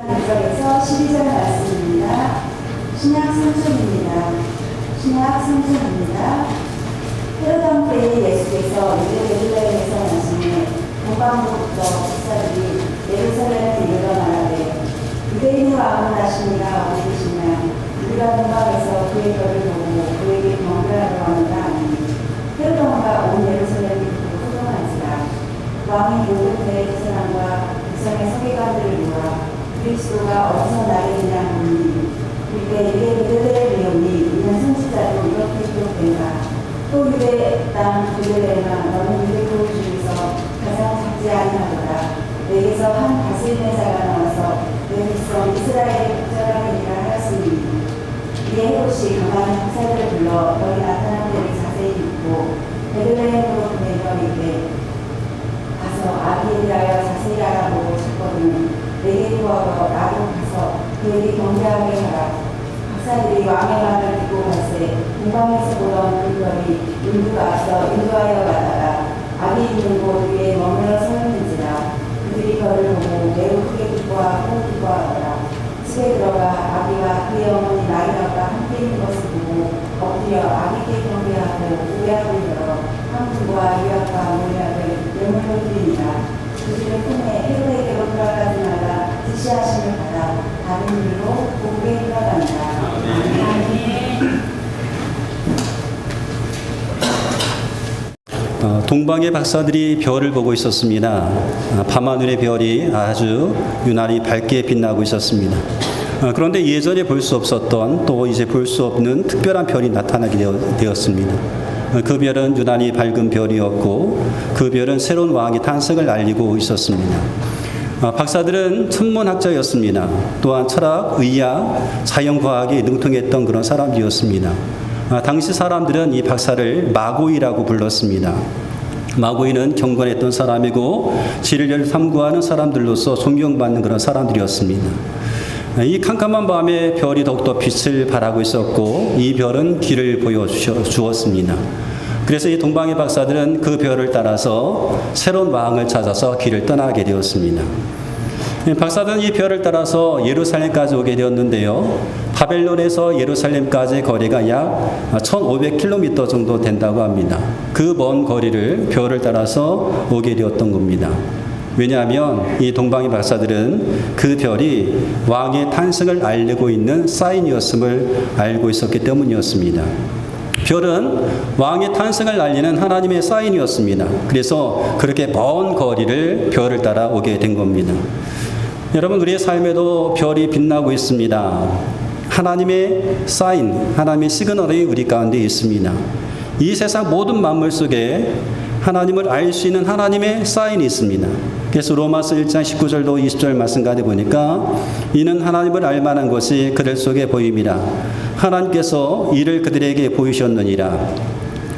1절에서 12절 말씀입니다. 신약 성전입니다. 신약 성전입니다. 헤로당 때에 예수께서 베들레헴에서 나시니 동방으로부터 집사들이 예루살렘에 이르러 말하되 유대인의 왕은 나시니라 어디 계시냐 우리가 동방에서 그의 별을 보고 그에게 경배하러 왔노라 하니 헤로당과 온 예루살렘이 듣고 소동한지라 왕이 모든 대의 사람과 백성의 서기관들을 모아 그리스도가 어디서 나겠느냐 하니 그때 베들레헴이 오니 이는 선지자로 이렇게 기록된다. 또 유대 땅 베들레헴아 너는 유대 그 중에서 가장 작지 아니하도다. 내게서 한 다스리는 자가 나와서 내 백성 이스라엘의 국장하리라 하였으니 이에 헤롯이 가만히 박사들을 불러 너희 나타난 때를 자세히 묻고 베들레헴으로 보내려 이르되 가서 아기에 대하여 자세히 알아보고 찾거든 내게 구하러 나도 가서 그에게 경배하게 하라. 박사들이 왕의 말을 듣고 갈새 동방에서 보던 그 별이 인도가 앞서 인도하여 가다가 아기 있는 곳 위에 머물러 서 있는지라 그들이 별을 보고 매우 크게 기뻐하고 기뻐하더라. 집에 들어가 아기와 그의 어머니 나이라가 함께 있는 것을 보고 엎드려 아기께 경배하고 우야를 열어 황금과 유약과 모략을 예물로 드리니라. 그들은 꿈에 헤로에게로 돌아가지 말라 지시하심을 받아 다른 일로 고국에 돌아간다. 동방의 박사들이 별을 보고 있었습니다. 밤하늘의 별이 아주 유난히 밝게 빛나고 있었습니다. 그런데 예전에 볼 수 없었던 또 이제 볼 수 없는 특별한 별이 나타나게 되었습니다. 그 별은 유난히 밝은 별이었고 그 별은 새로운 왕의 탄생을 알리고 있었습니다. 박사들은 천문학자였습니다. 또한 철학, 의학, 자연과학에 능통했던 그런 사람들이었습니다. 당시 사람들은 이 박사를 마고이라고 불렀습니다. 마고이는 경건했던 사람이고 진리를 탐구하는 사람들로서 존경받는 그런 사람들이었습니다. 이 캄캄한 밤에 별이 더욱더 빛을 발하고 있었고 이 별은 길을 보여주었습니다. 그래서 이 동방의 박사들은 그 별을 따라서 새로운 왕을 찾아서 길을 떠나게 되었습니다. 박사들은 이 별을 따라서 예루살렘까지 오게 되었는데요. 바벨론에서 예루살렘까지의 거리가 약 1500km 정도 된다고 합니다. 그 먼 거리를 별을 따라서 오게 되었던 겁니다. 왜냐하면 이 동방의 박사들은 그 별이 왕의 탄생을 알리고 있는 사인이었음을 알고 있었기 때문이었습니다. 별은 왕의 탄생을 알리는 하나님의 사인이었습니다. 그래서 그렇게 먼 거리를 별을 따라 오게 된 겁니다. 여러분, 우리의 삶에도 별이 빛나고 있습니다. 하나님의 사인, 하나님의 시그널이 우리 가운데 있습니다. 이 세상 모든 만물 속에 하나님을 알 수 있는 하나님의 사인이 있습니다. 그래서 로마서 1장 19절도 20절 말씀 가운데 보니까 이는 하나님을 알 만한 것이 그들 속에 보임이라. 하나님께서 이를 그들에게 보이셨느니라.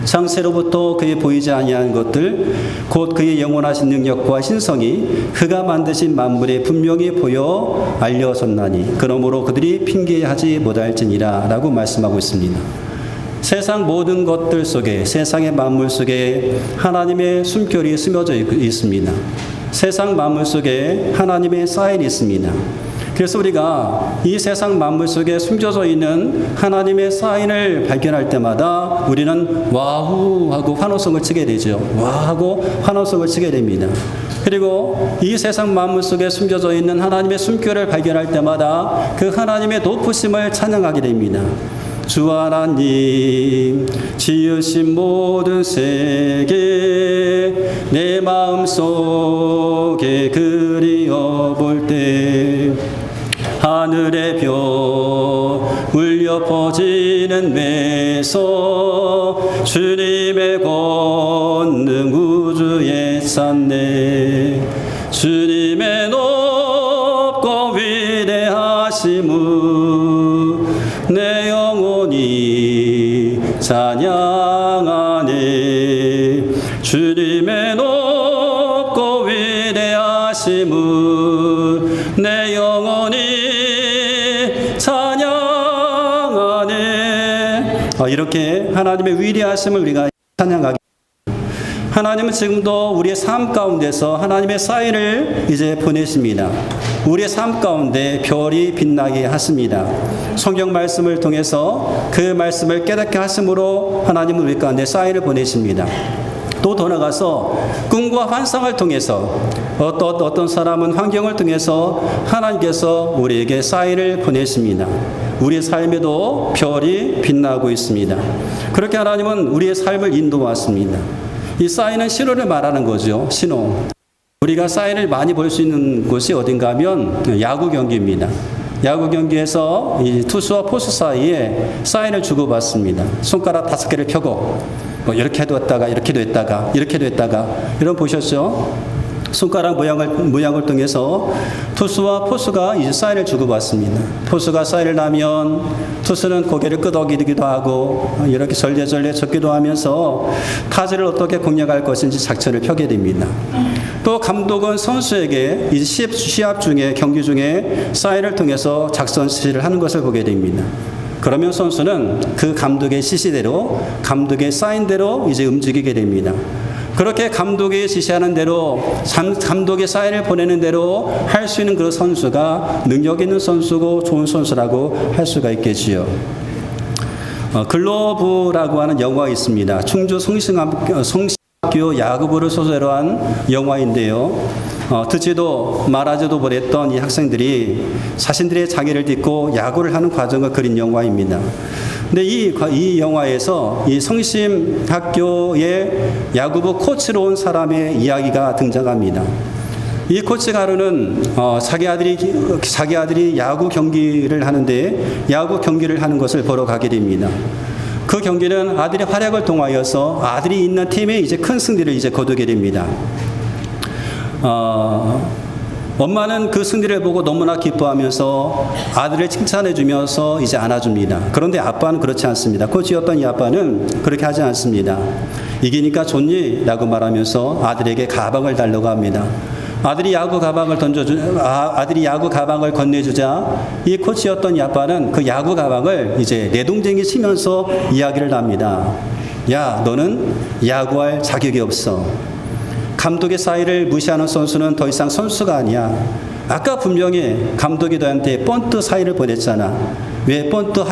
창세로부터 그의 보이지 아니한 것들 곧 그의 영원하신 능력과 신성이 그가 만드신 만물에 분명히 보여 알려졌나니 그러므로 그들이 핑계하지 못할지니라 라고 말씀하고 있습니다. 세상 모든 것들 속에 세상의 만물 속에 하나님의 숨결이 스며져 있습니다. 세상 만물 속에 하나님의 사인이 있습니다. 그래서 우리가 이 세상 만물 속에 숨겨져 있는 하나님의 사인을 발견할 때마다 우리는 와우 하고 환호성을 치게 되죠. 와 하고 환호성을 치게 됩니다. 그리고 이 세상 만물 속에 숨겨져 있는 하나님의 숨결을 발견할 때마다 그 하나님의 높으심을 찬양하게 됩니다. 주 하나님 지으신 모든 세계 내 마음속에 그리어볼 때 하늘의 별 울려 퍼지는 매서 주님의 권능 우주에 찼네. 주님의 높고 위대하심을 내 영혼이 찬양하네. 주님의 높고 위대하심을 내 영혼이 찬양하네. 이렇게 하나님의 위대하심을 우리가 찬양하게. 하나님은 지금도 우리의 삶 가운데서 하나님의 사인을 이제 보내십니다. 우리의 삶 가운데 별이 빛나게 하십니다. 성경 말씀을 통해서 그 말씀을 깨닫게 하심으로 하나님은 우리 가운데 사인을 보내십니다. 또 더 나아가서 꿈과 환상을 통해서 어떤 사람은 환경을 통해서 하나님께서 우리에게 사인을 보내십니다. 우리의 삶에도 별이 빛나고 있습니다. 그렇게 하나님은 우리의 삶을 인도하십니다. 이 사인은 신호를 말하는 거죠. 신호. 우리가 사인을 많이 볼 수 있는 곳이 어딘가 하면 야구 경기입니다. 야구 경기에서 이 투수와 포수 사이에 사인을 주고받습니다. 손가락 5개를 펴고 뭐 이렇게도 했다가 이렇게도 했다가 이렇게도 했다가 이런 보셨죠? 손가락 모양을 통해서 투수와 포수가 이제 사인을 주고받습니다. 포수가 사인을 하면 투수는 고개를 끄덕이기도 하고 이렇게 절레절레 젖기도 하면서 타자를 어떻게 공략할 것인지 작전을 펴게 됩니다. 또 감독은 선수에게 이제 시합 중에 경기 중에 사인을 통해서 작전 지시를 하는 것을 보게 됩니다. 그러면 선수는 그 감독의 지시대로 감독의 사인대로 이제 움직이게 됩니다. 그렇게 감독이 지시하는 대로 감독의 사인을 보내는 대로 할 수 있는 그 선수가 능력 있는 선수고 좋은 선수라고 할 수가 있겠지요. 글로브라고 하는 영화가 있습니다. 충주 성심학교 야구부를 소재로 한 영화인데요. 듣지도 말하지도 못했던 이 학생들이 자신들의 자기를 딛고 야구를 하는 과정을 그린 영화입니다. 근데 이 영화에서 이 성심학교의 야구부 코치로 온 사람의 이야기가 등장합니다. 이 코치 가루는 자기 아들이 야구 경기를 하는 것을 보러 가게 됩니다. 그 경기는 아들의 활약을 통하여서 아들이 있는 팀이 이제 큰 승리를 이제 거두게 됩니다. 엄마는 그 승리를 보고 너무나 기뻐하면서 아들을 칭찬해 주면서 이제 안아줍니다. 그런데 아빠는 그렇지 않습니다. 코치였던 이 아빠는 그렇게 하지 않습니다. 이기니까 좋니? 라고 말하면서 아들에게 가방을 달라고 합니다. 아들이 야구 가방을 건네주자 이 코치였던 이 아빠는 그 야구 가방을 이제 내동댕이 치면서 이야기를 합니다. 야, 너는 야구할 자격이 없어. 감독의 사인을 무시하는 선수는 더 이상 선수가 아니야. 아까 분명히 감독이 너한테 번트 사인을 보냈잖아. 왜 번트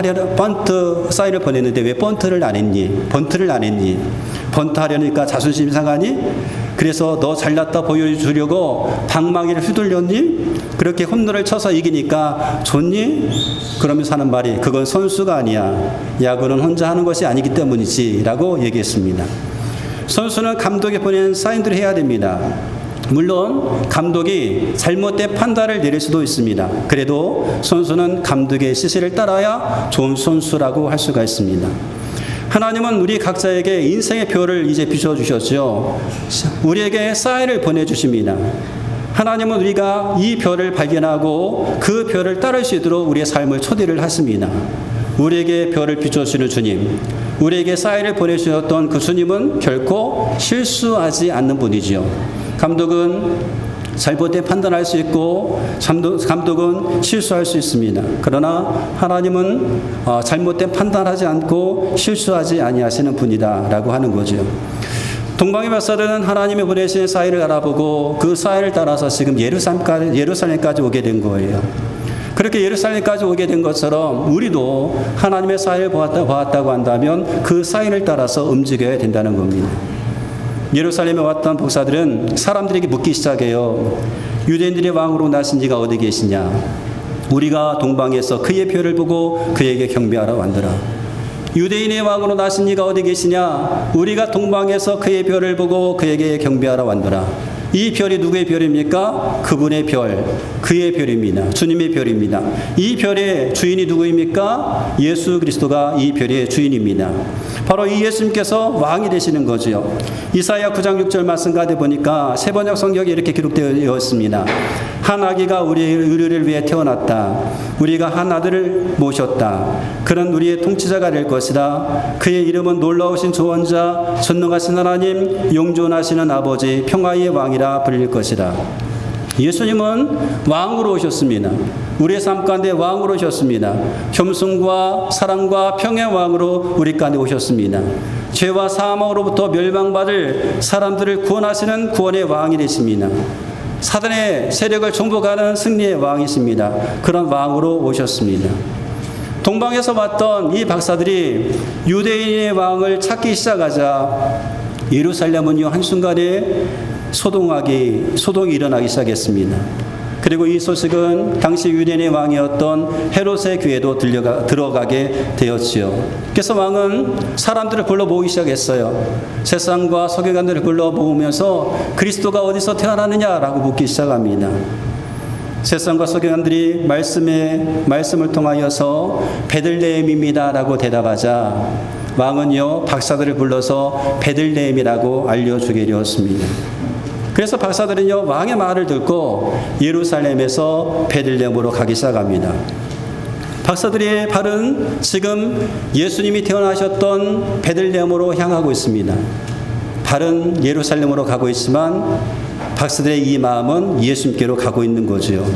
사인을 보냈는데 왜 번트를 안 했니? 번트 하려니까 자존심이 상하니? 그래서 너 잘났다 보여주려고 방망이를 휘둘렸니? 그렇게 홈런을 쳐서 이기니까 좋니? 그러면서 하는 말이 그건 선수가 아니야. 야구는 혼자 하는 것이 아니기 때문이지 라고 얘기했습니다. 선수는 감독이 보낸 사인들을 해야 됩니다. 물론 감독이 잘못된 판단을 내릴 수도 있습니다. 그래도 선수는 감독의 지시를 따라야 좋은 선수라고 할 수가 있습니다. 하나님은 우리 각자에게 인생의 표를 이제 비춰주셨죠. 우리에게 사인을 보내주십니다. 하나님은 우리가 이 별을 발견하고 그 별을 따를 수 있도록 우리의 삶을 초대를 하십니다. 우리에게 별을 비춰주시는 주님, 우리에게 사인을 보내주셨던 그 주님은 결코 실수하지 않는 분이지요. 감독은 잘못된 판단할 수 있고 감독은 실수할 수 있습니다. 그러나 하나님은 잘못된 판단하지 않고 실수하지 아니하시는 분이다라고 하는 거죠. 동방의 박사들은 하나님이 보내신 사인을 알아보고 그 사인을 따라서 지금 예루살렘까지 오게 된 거예요. 그렇게 예루살렘까지 오게 된 것처럼 우리도 하나님의 사인을 보았다고 한다면 그 사인을 따라서 움직여야 된다는 겁니다. 예루살렘에 왔던 복사들은 사람들에게 묻기 시작해요. 유대인들의 왕으로 나신 이가 어디 계시냐? 우리가 동방에서 그의 표를 보고 그에게 경배하러 왔더라. 유대인의 왕으로 나신 이가 어디 계시냐? 우리가 동방에서 그의 별을 보고 그에게 경배하러 왔더라. 이 별이 누구의 별입니까? 그분의 별, 그의 별입니다. 주님의 별입니다. 이 별의 주인이 누구입니까? 예수 그리스도가 이 별의 주인입니다. 바로 이 예수님께서 왕이 되시는 거죠. 이사야 9장 6절 말씀 가운데 보니까 세번역 성경에 이렇게 기록되어 있습니다. 한 아기가 우리를 위해 태어났다. 우리가 한 아들을 모셨다. 그는 우리의 통치자가 될 것이다. 그의 이름은 놀라우신 조언자, 전능하신 하나님, 용존하시는 아버지, 평화의 왕이라 불릴 것이다. 예수님은 왕으로 오셨습니다. 우리의 삶 가운데 왕으로 오셨습니다. 겸손과 사랑과 평화의 왕으로 우리 가운데 오셨습니다. 죄와 사망으로부터 멸망받을 사람들을 구원하시는 구원의 왕이 되십니다. 사단의 세력을 정복하는 승리의 왕이십니다. 그런 왕으로 오셨습니다. 동방에서 왔던 이 박사들이 유대인의 왕을 찾기 시작하자 예루살렘은요, 한순간에 소동이 일어나기 시작했습니다. 그리고 이 소식은 당시 유대인의 왕이었던 헤롯의 귀에도 들어가게 되었지요. 그래서 왕은 사람들을 불러 모으기 시작했어요. 세상과 서기관들을 불러 모으면서 그리스도가 어디서 태어나느냐라고 묻기 시작합니다. 세상과 서기관들이 말씀을 통하여서 베들레헴입니다라고 대답하자 왕은요, 박사들을 불러서 베들레헴이라고 알려주게 되었습니다. 그래서 박사들은요, 왕의 말을 듣고 예루살렘에서 베들레헴으로 가기 시작합니다. 박사들의 발은 지금 예수님이 태어나셨던 베들레헴으로 향하고 있습니다. 발은 예루살렘으로 가고 있지만 박사들의 이 마음은 예수님께로 가고 있는 거지요.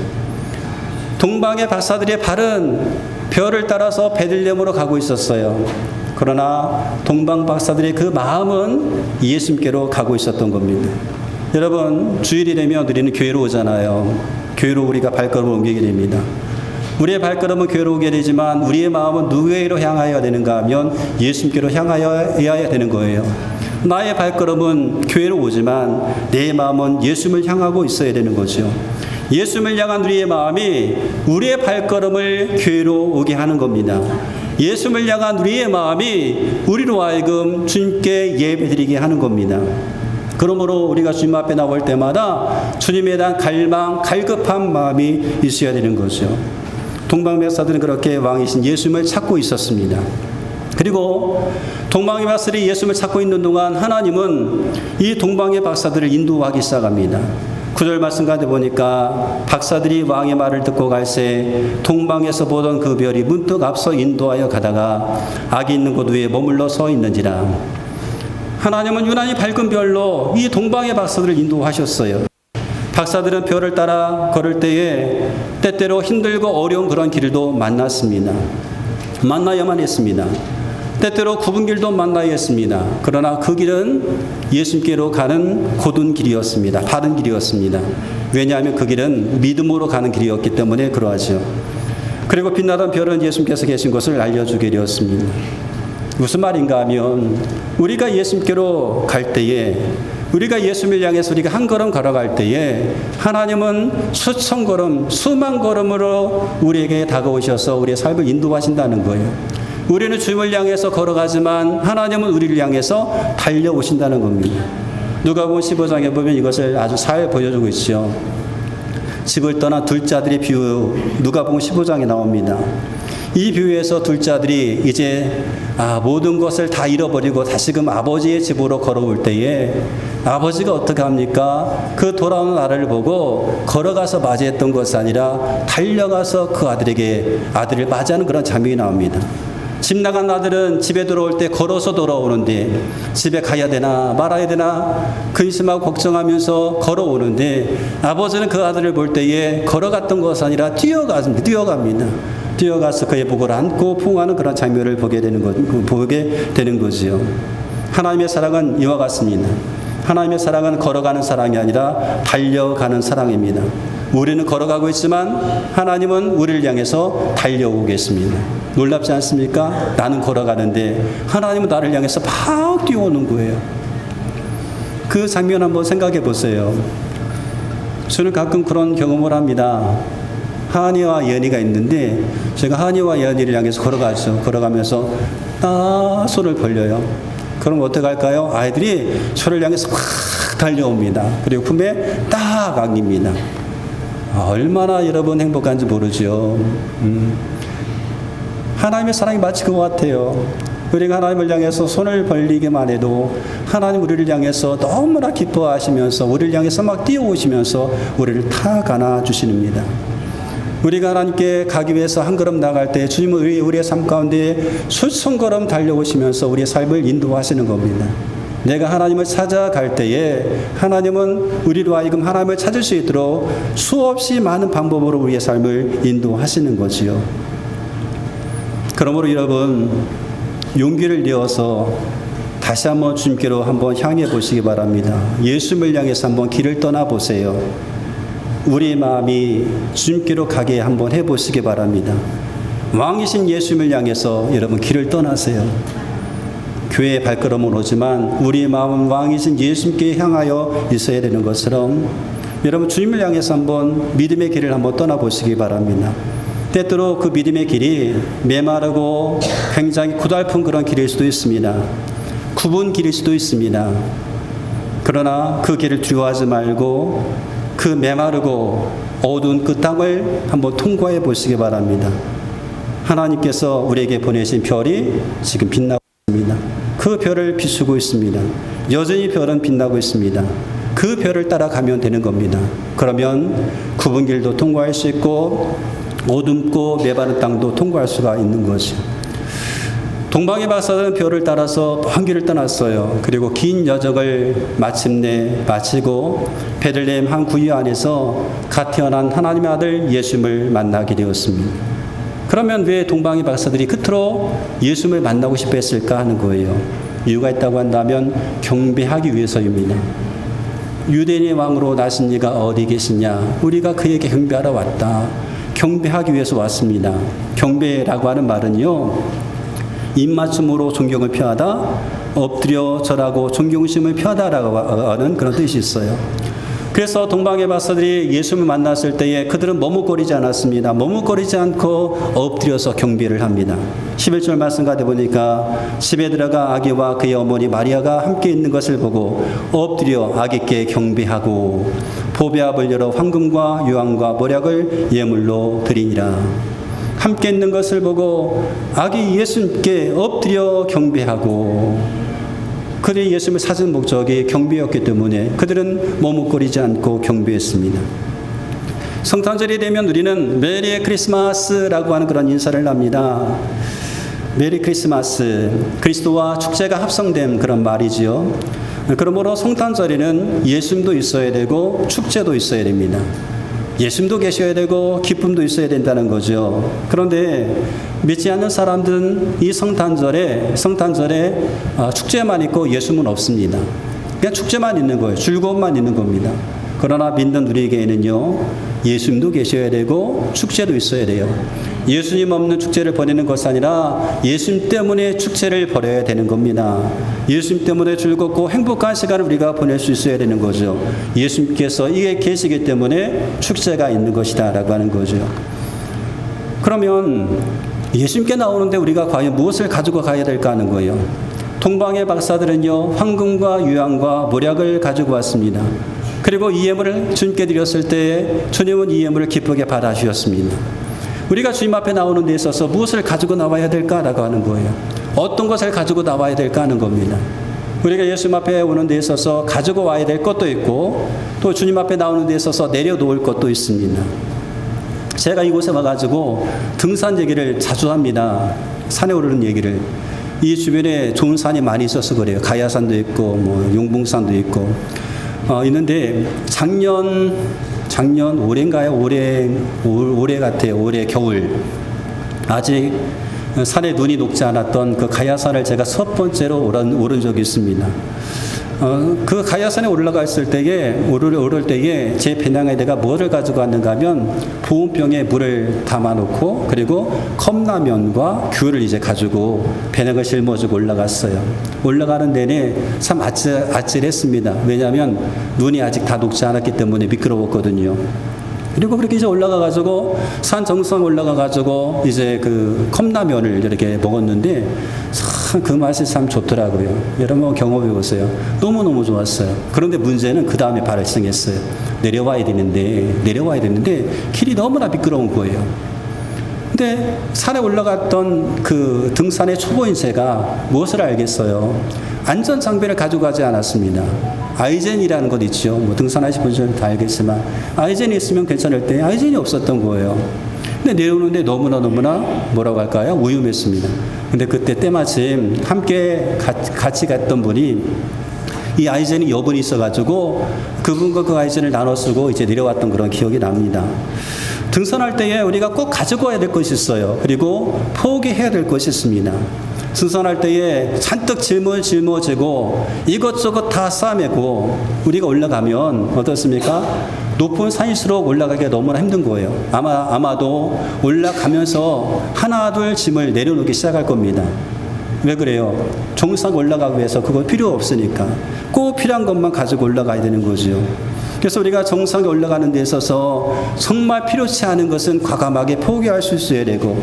동방의 박사들의 발은 별을 따라서 베들레헴으로 가고 있었어요. 그러나 동방 박사들의 그 마음은 예수님께로 가고 있었던 겁니다. 여러분, 주일이 되면 우리는 교회로 오잖아요. 교회로 우리가 발걸음을 옮기게 됩니다. 우리의 발걸음은 교회로 오게 되지만 우리의 마음은 누구에게로 향하여야 되는가 하면 예수님께로 향하여야 되는 거예요. 나의 발걸음은 교회로 오지만 내 마음은 예수님을 향하고 있어야 되는 거죠. 예수님을 향한 우리의 마음이 우리의 발걸음을 교회로 오게 하는 겁니다. 예수님을 향한 우리의 마음이 우리로 하여금 주님께 예배드리게 하는 겁니다. 그러므로 우리가 주님 앞에 나올 때마다 주님에 대한 갈급한 마음이 있어야 되는 거죠. 동방 박사들은 그렇게 왕이신 예수님을 찾고 있었습니다. 그리고 동방의 박사들이 예수님을 찾고 있는 동안 하나님은 이 동방의 박사들을 인도하기 시작합니다. 9절 말씀 가운데 보니까 박사들이 왕의 말을 듣고 갈새 동방에서 보던 그 별이 문득 앞서 인도하여 가다가 악이 있는 곳 위에 머물러 서 있는지라. 하나님은 유난히 밝은 별로 이 동방의 박사들을 인도하셨어요. 박사들은 별을 따라 걸을 때에 때때로 힘들고 어려운 그런 길도 만났습니다. 만나야만 했습니다. 때때로 굽은 길도 만나야 했습니다. 그러나 그 길은 예수님께로 가는 곧은 길이었습니다. 바른 길이었습니다. 왜냐하면 그 길은 믿음으로 가는 길이었기 때문에 그러하죠. 그리고 빛나던 별은 예수님께서 계신 것을 알려주게 되었습니다. 무슨 말인가 하면 우리가 예수님께로 갈 때에, 우리가 예수님을 향해서 우리가 한 걸음 걸어갈 때에 하나님은 수천 걸음, 수만 걸음으로 우리에게 다가오셔서 우리의 삶을 인도하신다는 거예요. 우리는 주님을 향해서 걸어가지만 하나님은 우리를 향해서 달려오신다는 겁니다. 누가복음 15장에 보면 이것을 아주 잘 보여주고 있죠. 집을 떠난 둘째 아들의 비유, 누가복음 15장에 나옵니다. 이 비유에서 둘째 아들이 이제 모든 것을 다 잃어버리고 다시금 아버지의 집으로 걸어올 때에 아버지가 어떻게 합니까? 그 돌아오는 아들을 보고 걸어가서 맞이했던 것이 아니라 달려가서 그 아들을 맞이하는 그런 장면이 나옵니다. 집 나간 아들은 집에 들어올 때 걸어서 돌아오는데 집에 가야 되나 말아야 되나 근심하고 걱정하면서 걸어오는데 아버지는 그 아들을 볼 때에 걸어갔던 것이 아니라 뛰어갑니다. 뛰어가서 그의 목을 안고 포옹하는 그런 장면을 보게 되는 거지요. 하나님의 사랑은 이와 같습니다. 하나님의 사랑은 걸어가는 사랑이 아니라 달려가는 사랑입니다. 우리는 걸어가고 있지만 하나님은 우리를 향해서 달려오고 계십니다. 놀랍지 않습니까? 나는 걸어가는데 하나님은 나를 향해서 막 뛰어오는 거예요. 그 장면 한번 생각해 보세요. 저는 가끔 그런 경험을 합니다. 하은이와 예언이가 있는데 제가 하은이와 예언이를 향해서 걸어가면서 손을 벌려요. 그럼 어떻게 할까요? 아이들이 저를 향해서 막 달려옵니다. 그리고 품에 딱 안깁니다. 얼마나 여러분 행복한지 모르죠. 하나님의 사랑이 마치 그거 같아요. 우리가 하나님을 향해서 손을 벌리기만 해도 하나님 우리를 향해서 너무나 기뻐하시면서 우리를 향해서 막 뛰어오시면서 우리를 탁 안아주십니다. 우리가 하나님께 가기 위해서 한 걸음 나갈 때 주님은 우리의 삶 가운데 수천 걸음 달려오시면서 우리의 삶을 인도하시는 겁니다. 내가 하나님을 찾아갈 때에 하나님은 우리로 하여금 하나님을 찾을 수 있도록 수없이 많은 방법으로 우리의 삶을 인도하시는 거지요. 그러므로 여러분 용기를 내어서 다시 한번 주님께로 한번 향해 보시기 바랍니다. 예수님을 향해서 한번 길을 떠나보세요. 우리 마음이 주님께로 가게 한번 해보시기 바랍니다. 왕이신 예수님을 향해서 여러분 길을 떠나세요. 교회에 발걸음은 오지만 우리의 마음은 왕이신 예수님께 향하여 있어야 되는 것처럼 여러분 주님을 향해서 한번 믿음의 길을 한번 떠나보시기 바랍니다. 때때로 그 믿음의 길이 메마르고 굉장히 고달픈 그런 길일 수도 있습니다. 굽은 길일 수도 있습니다. 그러나 그 길을 두려워하지 말고 그 메마르고 어두운 그 땅을 한번 통과해 보시기 바랍니다. 하나님께서 우리에게 보내신 별이 지금 빛나고 있습니다. 그 별을 비추고 있습니다. 여전히 별은 빛나고 있습니다. 그 별을 따라가면 되는 겁니다. 그러면 굽은 길도 통과할 수 있고 어둡고 메마른 땅도 통과할 수가 있는 거죠. 동방의 박사들은 별을 따라서 먼 길을 떠났어요. 그리고 긴 여정을 마침내 마치고 베들레헴 한 구유 안에서 갓 태어난 하나님의 아들 예수님을 만나게 되었습니다. 그러면 왜 동방의 박사들이 끝으로 예수님을 만나고 싶어 했을까 하는 거예요. 이유가 있다고 한다면 경배하기 위해서입니다. 유대인의 왕으로 나신 이가 어디 계시냐? 우리가 그에게 경배하러 왔다. 경배하기 위해서 왔습니다. 경배라고 하는 말은요, 입맞춤으로 존경을 표하다, 엎드려 절하고 존경심을 표하다라고 하는 그런 뜻이 있어요. 그래서 동방의 박사들이 예수님을 만났을 때에 그들은 머뭇거리지 않았습니다. 머뭇거리지 않고 엎드려서 경배를 합니다. 11절 말씀 가다 보니까 집에 들어가 아기와 그의 어머니 마리아가 함께 있는 것을 보고 엎드려 아기께 경배하고 보배압을 열어 황금과 유황과 모략을 예물로 드리니라. 함께 있는 것을 보고 아기 예수님께 엎드려 경배하고, 그들이 예수님을 찾은 목적이 경배였기 때문에 그들은 머뭇거리지 않고 경배했습니다. 성탄절이 되면 우리는 메리 크리스마스라고 하는 그런 인사를 합니다. 메리 크리스마스, 그리스도와 축제가 합성된 그런 말이지요. 그러므로 성탄절에는 예수님도 있어야 되고 축제도 있어야 됩니다. 예수님도 계셔야 되고 기쁨도 있어야 된다는 거죠. 그런데 믿지 않는 사람들은 이 성탄절에 축제만 있고 예수님은 없습니다. 그냥 축제만 있는 거예요. 즐거움만 있는 겁니다. 그러나 믿는 우리에게는요, 예수님도 계셔야 되고 축제도 있어야 돼요. 예수님 없는 축제를 보내는 것이 아니라 예수님 때문에 축제를 벌여야 되는 겁니다. 예수님 때문에 즐겁고 행복한 시간을 우리가 보낼 수 있어야 되는 거죠. 예수님께서 이게 계시기 때문에 축제가 있는 것이다 라고 하는 거죠. 그러면 예수님께 나오는데 우리가 과연 무엇을 가지고 가야 될까 하는 거예요. 동방의 박사들은요, 황금과 유황과 모략을 가지고 왔습니다. 그리고 이 예물을 주님께 드렸을 때 주님은 이 예물을 기쁘게 받아주셨습니다. 우리가 주님 앞에 나오는 데 있어서 무엇을 가지고 나와야 될까라고 하는 거예요. 어떤 것을 가지고 나와야 될까 하는 겁니다. 우리가 예수님 앞에 오는 데 있어서 가지고 와야 될 것도 있고 또 주님 앞에 나오는 데 있어서 내려놓을 것도 있습니다. 제가 이곳에 와가지고 등산 얘기를 자주 합니다. 산에 오르는 얘기를. 이 주변에 좋은 산이 많이 있어서 그래요. 가야산도 있고 뭐 용봉산도 있고 있는데 작년 올해인가요? 올해 같아요. 올해 겨울 아직 산에 눈이 녹지 않았던 그 가야산을 제가 첫 번째로 오른 적이 있습니다. 그 가야산에 올라갔을 때에 오를 때에 제 배낭에 내가 뭐를 가지고 왔는가 하면 보온병에 물을 담아놓고 그리고 컵라면과 귤을 이제 가지고 배낭을 짊어지고 올라갔어요. 올라가는 내내 참 아찔했습니다. 왜냐하면 눈이 아직 다 녹지 않았기 때문에 미끄러웠거든요. 그리고 그렇게 이제 올라가가지고 산 정상 올라가가지고 이제 그 컵라면을 이렇게 먹었는데 참 그 맛이 참 좋더라고요. 여러분 경험해 보세요. 너무너무 좋았어요. 그런데 문제는 그 다음에 발생했어요. 내려와야 되는데 길이 너무나 미끄러운 거예요. 근데 산에 올라갔던 그 등산의 초보인 제가 무엇을 알겠어요? 안전 장비를 가지고 가지 않았습니다. 아이젠이라는 것 있죠. 뭐 등산하신 분들은 다 알겠지만 아이젠이 있으면 괜찮을 때 아이젠이 없었던 거예요. 근데 내려오는데 너무나 뭐라고 할까요? 위험했습니다. 근데 그때 때마침 함께 같이 갔던 분이 이 아이젠이 여분이 있어가지고 그분과 그 아이젠을 나눠 쓰고 이제 내려왔던 그런 기억이 납니다. 등산할 때에 우리가 꼭 가지고 와야 될 것이 있어요. 그리고 포기해야 될 것이 있습니다. 등산할 때에 잔뜩 짊어지고 이것저것 다 싸매고 우리가 올라가면 어떻습니까? 높은 산일수록 올라가기가 너무나 힘든 거예요. 아마도 올라가면서 하나 둘 짐을 내려놓기 시작할 겁니다. 왜 그래요? 정상 올라가기 위해서 그거 필요 없으니까 꼭 필요한 것만 가지고 올라가야 되는 거죠. 그래서 우리가 정상에 올라가는 데 있어서 정말 필요치 않은 것은 과감하게 포기할 수 있어야 되고,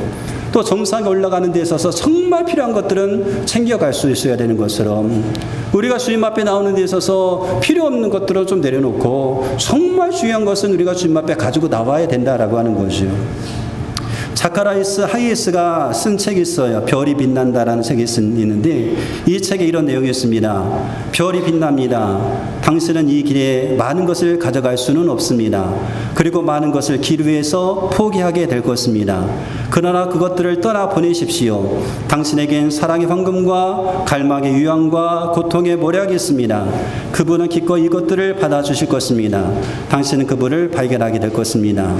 또 정상에 올라가는 데 있어서 정말 필요한 것들은 챙겨갈 수 있어야 되는 것처럼, 우리가 주님 앞에 나오는 데 있어서 필요 없는 것들은 좀 내려놓고 정말 중요한 것은 우리가 주님 앞에 가지고 나와야 된다라고 하는 거죠. 자카라이스 하이에스가 쓴 책이 있어요. 별이 빛난다라는 책이 있는데, 이 책에 이런 내용이 있습니다. 별이 빛납니다. 당신은 이 길에 많은 것을 가져갈 수는 없습니다. 그리고 많은 것을 길 위에서 포기하게 될 것입니다. 그러나 그것들을 떠나 보내십시오. 당신에겐 사랑의 황금과 갈망의 유황과 고통의 모략이 있습니다. 그분은 기꺼이 이것들을 받아주실 것입니다. 당신은 그분을 발견하게 될 것입니다.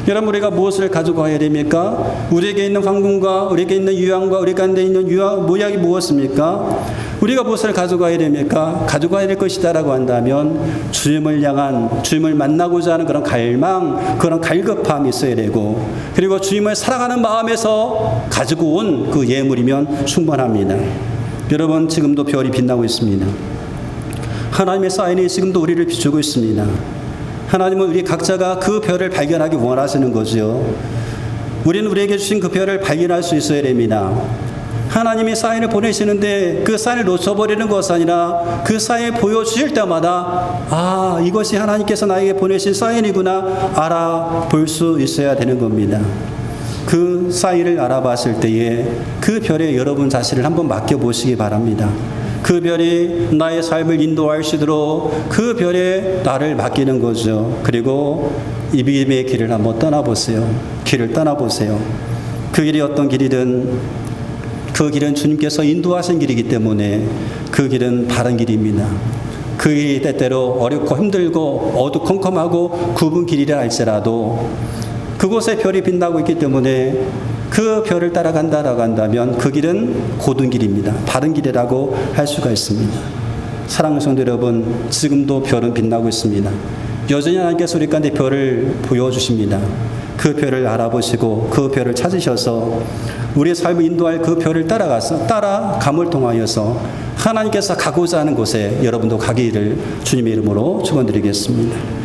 여러분, 우리가 무엇을 가지고 가야 됩니까? 우리에게 있는 황금과 우리에게 있는 유황과 우리 가운데 있는 모약이 무엇입니까? 우리가 무엇을 가져가야 됩니까? 가져가야 될 것이다라고 한다면 주님을 향한, 주님을 만나고자 하는 그런 갈망, 그런 갈급함이 있어야 되고, 그리고 주님을 사랑하는 마음에서 가지고 온 그 예물이면 충분합니다. 여러분, 지금도 별이 빛나고 있습니다. 하나님의 사인이 지금도 우리를 비추고 있습니다. 하나님은 우리 각자가 그 별을 발견하기 원하시는 거죠. 우리는 우리에게 주신 그 별을 발견할 수 있어야 됩니다. 하나님이 사인을 보내시는데 그 사인을 놓쳐버리는 것이 아니라 그 사인을 보여주실 때마다 이것이 하나님께서 나에게 보내신 사인이구나 알아볼 수 있어야 되는 겁니다. 그 사인을 알아봤을 때에 그 별에 여러분 자신을 한번 맡겨보시기 바랍니다. 그 별이 나의 삶을 인도할 수 있도록 그 별에 나를 맡기는 거죠. 그리고 이 믿음의 길을 한번 떠나보세요. 길을 떠나보세요. 그 길이 어떤 길이든 그 길은 주님께서 인도하신 길이기 때문에 그 길은 바른 길입니다. 그 길이 때때로 어렵고 힘들고 어두컴컴하고 굽은 길이라 할지라도 그곳에 별이 빛나고 있기 때문에 그 별을 따라간다라고 한다면 그 길은 고든 길입니다. 바른 길이라고 할 수가 있습니다. 사랑하는 성도 여러분, 지금도 별은 빛나고 있습니다. 여전히 하나님께서 우리 가운데 별을 보여주십니다. 그 별을 알아보시고 그 별을 찾으셔서 우리의 삶을 인도할 그 별을 따라감을 통하여서 하나님께서 가고자 하는 곳에 여러분도 가기를 주님의 이름으로 축원드리겠습니다.